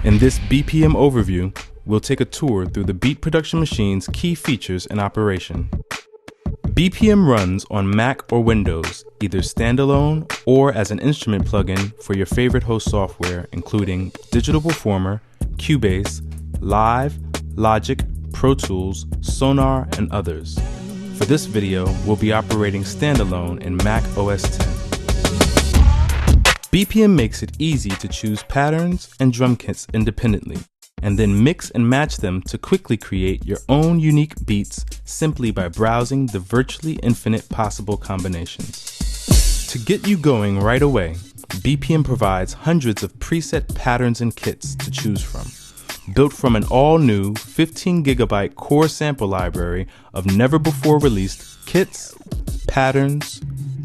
In this BPM overview, we'll take a tour through the beat production machine's key features and operation. BPM runs on Mac or Windows, either standalone or as an instrument plugin for your favorite host software, including Digital Performer, Cubase, Live, Logic, Pro Tools, Sonar, and others. For this video, we'll be operating standalone in Mac OS X. BPM makes it easy to choose patterns and drum kits independently, and then mix and match them to quickly create your own unique beats simply by browsing the virtually infinite possible combinations. To get you going right away, BPM provides hundreds of preset patterns and kits to choose from, built from an all-new 15GB core sample library of never-before-released kits, patterns,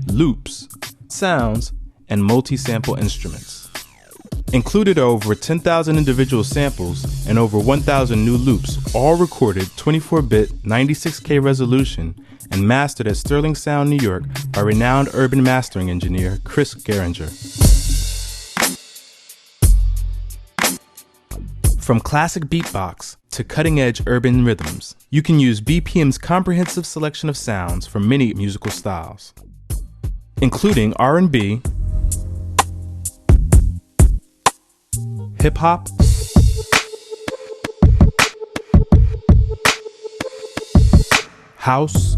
loops, sounds, and multi-sample instruments. Included are over 10,000 individual samples and over 1,000 new loops, all recorded 24-bit 96K resolution and mastered at Sterling Sound, New York by renowned urban mastering engineer Chris Geringer. From classic beatbox to cutting-edge urban rhythms, you can use BPM's comprehensive selection of sounds from many musical styles, including R&B, hip-hop, house,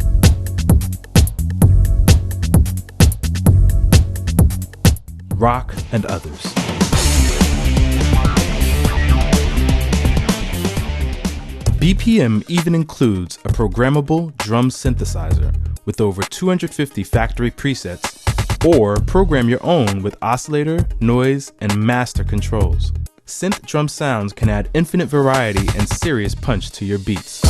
rock, and others. BPM even includes a programmable drum synthesizer with over 250 factory presets, or program your own with oscillator, noise, and master controls. Synth drum sounds can add infinite variety and serious punch to your beats.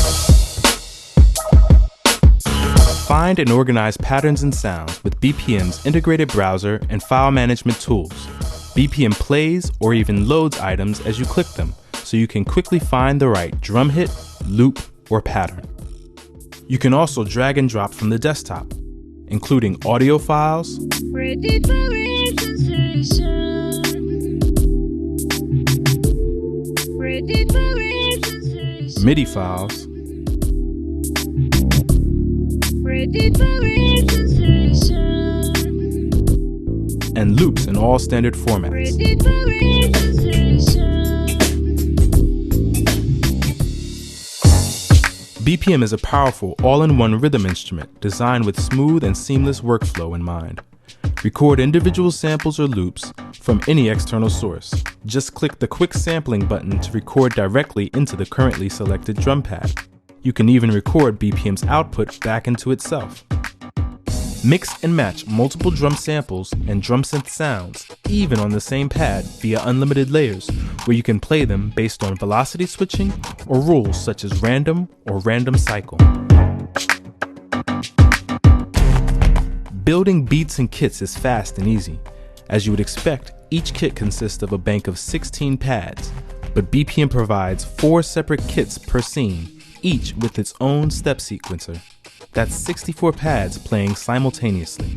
Find and organize patterns and sounds with BPM's integrated browser and file management tools. BPM plays or even loads items as you click them, so you can quickly find the right drum hit, loop, or pattern. You can also drag and drop from the desktop, including audio files, MIDI files, and loops in all standard formats. BPM is a powerful all-in-one rhythm instrument designed with smooth and seamless workflow in mind. Record individual samples or loops from any external source. Just click the quick sampling button to record directly into the currently selected drum pad. You can even record BPM's output back into itself. Mix and match multiple drum samples and drum synth sounds, even on the same pad, via unlimited layers, where you can play them based on velocity switching or rules such as random or random cycle. Building beats and kits is fast and easy. As you would expect, each kit consists of a bank of 16 pads, but BPM provides 4 separate kits per scene, each with its own step sequencer. That's 64 pads playing simultaneously.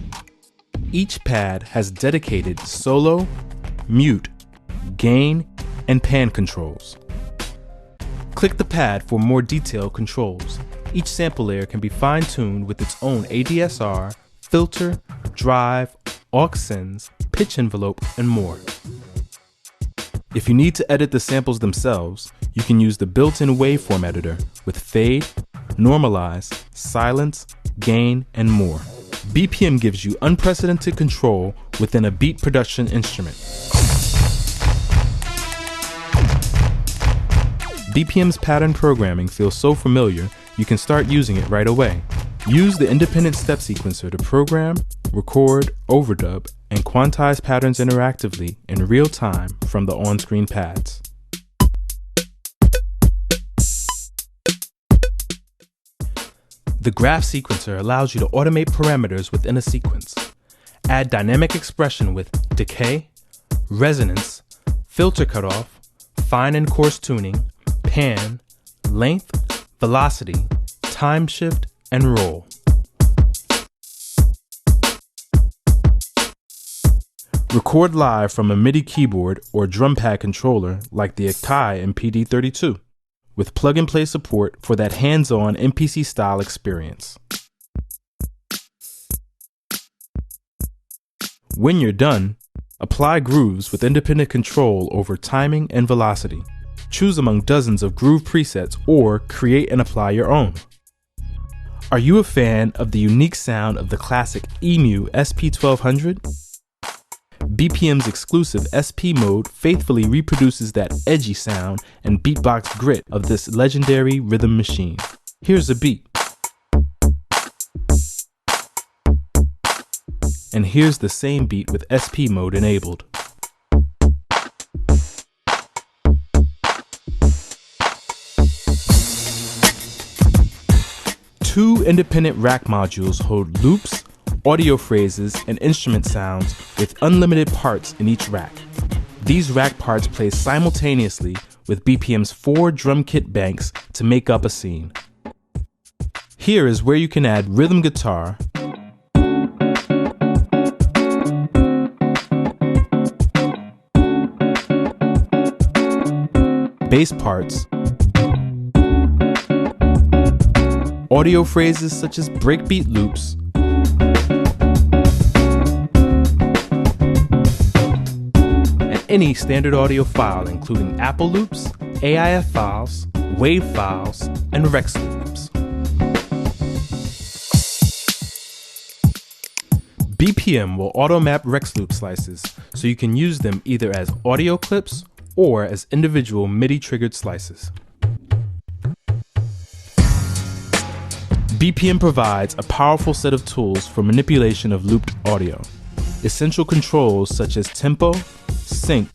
Each pad has dedicated solo, mute, gain, and pan controls. Click the pad for more detailed controls. Each sample layer can be fine-tuned with its own ADSR, filter, drive, aux sends, pitch envelope, and more. If you need to edit the samples themselves, you can use the built-in waveform editor with fade, normalize, silence, gain, and more. BPM gives you unprecedented control within a beat production instrument. BPM's pattern programming feels so familiar, you can start using it right away. Use the independent step sequencer to program, record, overdub, and quantize patterns interactively in real time from the on-screen pads. The graph sequencer allows you to automate parameters within a sequence. Add dynamic expression with decay, resonance, filter cutoff, fine and coarse tuning, pan, length, velocity, time shift, and roll. Record live from a MIDI keyboard or drum pad controller like the Akai and PD32, with plug-and-play support for that hands-on MPC-style experience. When you're done, apply grooves with independent control over timing and velocity. Choose among dozens of groove presets or create and apply your own. Are you a fan of the unique sound of the classic EMU SP1200? BPM's exclusive SP mode faithfully reproduces that edgy sound and beatbox grit of this legendary rhythm machine. Here's a beat. And here's the same beat with SP mode enabled. Two independent rack modules hold loops, audio phrases, and instrument sounds with unlimited parts in each rack. These rack parts play simultaneously with BPM's 4 drum kit banks to make up a scene. Here is where you can add rhythm guitar, bass parts, audio phrases such as breakbeat loops, and any standard audio file including Apple loops, AIF files, WAV files, and Rex loops. BPM will auto-map Rex loop slices so you can use them either as audio clips or as individual MIDI-triggered slices. BPM provides a powerful set of tools for manipulation of looped audio. Essential controls such as tempo, sync,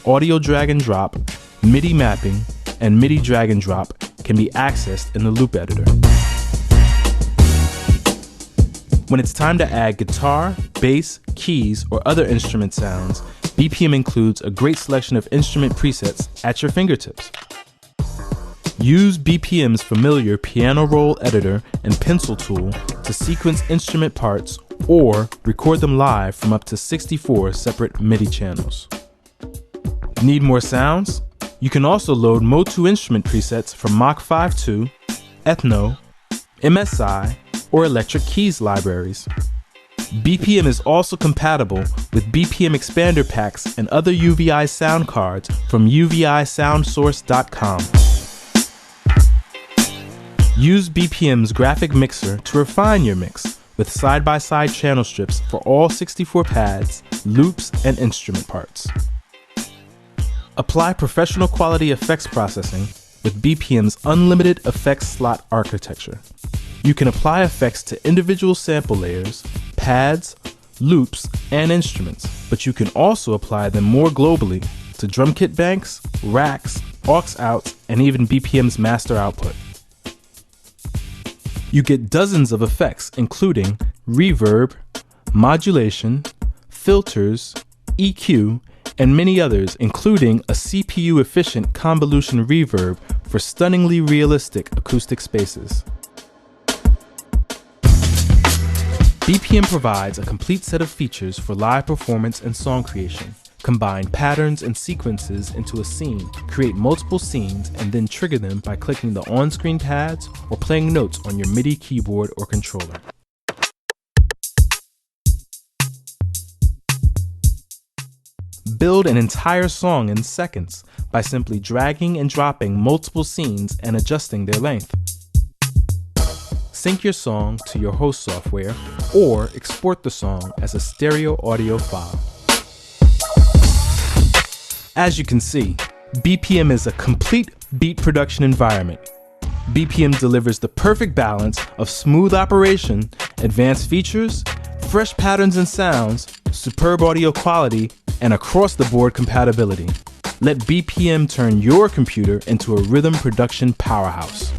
audio drag and drop, MIDI mapping, and MIDI drag and drop can be accessed in the loop editor. When it's time to add guitar, bass, keys, or other instrument sounds, BPM includes a great selection of instrument presets at your fingertips. Use BPM's familiar piano roll editor and pencil tool to sequence instrument parts or record them live from up to 64 separate MIDI channels. Need more sounds? You can also load Motu instrument presets from Mach 5.2, Ethno, MSI, or Electric Keys libraries. BPM is also compatible with BPM expander packs and other UVI sound cards from uvisoundsource.com. Use BPM's graphic mixer to refine your mix with side-by-side channel strips for all 64 pads, loops, and instrument parts. Apply professional quality effects processing with BPM's unlimited effects slot architecture. You can apply effects to individual sample layers, pads, loops, and instruments, but you can also apply them more globally to drum kit banks, racks, aux outs, and even BPM's master output. You get dozens of effects including reverb, modulation, filters, EQ, and many others, including a CPU-efficient convolution reverb for stunningly realistic acoustic spaces. BPM provides a complete set of features for live performance and song creation. Combine patterns and sequences into a scene, create multiple scenes, and then trigger them by clicking the on-screen pads or playing notes on your MIDI keyboard or controller. Build an entire song in seconds by simply dragging and dropping multiple scenes and adjusting their length. Sync your song to your host software or export the song as a stereo audio file. As you can see, BPM is a complete beat production environment. BPM delivers the perfect balance of smooth operation, advanced features, fresh patterns and sounds, superb audio quality, and across-the-board compatibility. Let BPM turn your computer into a rhythm production powerhouse.